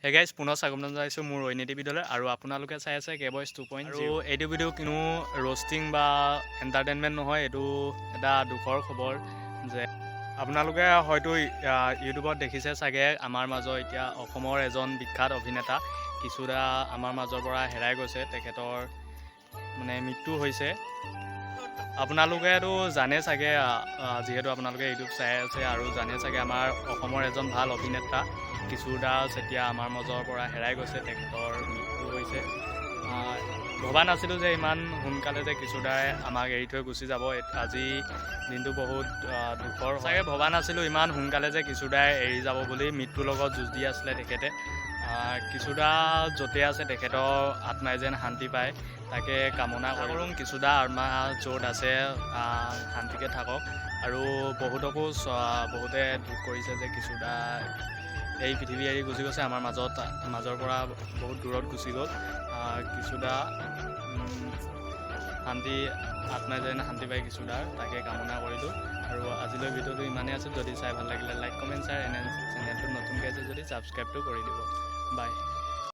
Hey guys পুনৰ স্বাগতম জনাইছোঁ মোৰ ঐনিটি ভিডিঅ'লৈ আৰু আপোনালোকে চাই আছে কেবইজ 2.0 আৰু এইটো ভিডিঅ' কোনো ৰ'ষ্টিং বা এণ্টাৰটেইনমেণ্ট নহয়, এইটো এটা দুখৰ খবৰ যে আপোনালোকে হয়তো ইউটিউবত দেখিছে চাগে আমাৰ মাজৰ এতিয়া অসমৰ এজন বিখ্যাত অভিনেতা কিশোৰ দা আমাৰ মাজৰ পৰা হেৰাই গৈছে। তেখেতৰ মৃত্যু হৈছে। আপোনালোকেতো জানে চাগে, যিহেতু আপোনালোকে ইউটিউব চাই আছে আৰু জানে চাগে আমাৰ অসমৰ এজন ভাল অভিনেতা কিশোৰ দা এতিয়া আমাৰ মাজৰ পৰা হেৰাই গৈছে। তেখেতৰ মৃত্যু হৈছে। ভবা নাছিলোঁ যে ইমান সোনকালে যে কিশোৰ দাই আমাক এৰি থৈ গুচি যাব। আজি দিনটো বহুত দুখৰ। চাগে ভবা নাছিলোঁ ইমান সোনকালে যে কিশোৰ দাই এৰি যাব বুলি। মৃত্যুৰ লগত যুঁজ দি আছিলে তেখেতে। কিশোৰ দা য'তে আছে তেখেতৰ আত্মাই যেন শান্তি পায়, তাকে কামনা কৰোঁ। কিশোৰ দা আত্মা য'ত আছে শান্তিকে থাকক। আৰু বহুতে দুখ কৰিছে যে কিশোৰ দা এই পৃথিৱী এৰি গুচি গৈছে, আমাৰ মাজৰ পৰা বহুত দূৰত গুচি গ'ল। কিশোৰ দা আত্মাই যেন শান্তি পায় কিশোৰ দাৰ, তাকে কামনা কৰিলোঁ। আৰু আজিলৈ ভিডিঅ'টো ইমানেই আছিল। যদি চাই ভাল লাগিলে লাইক কমেণ্ট শ্বেয়াৰ, চেনেলটো নতুনকৈ আছে যদি ছাবস্ক্ৰাইবটো কৰি দিব। বাই।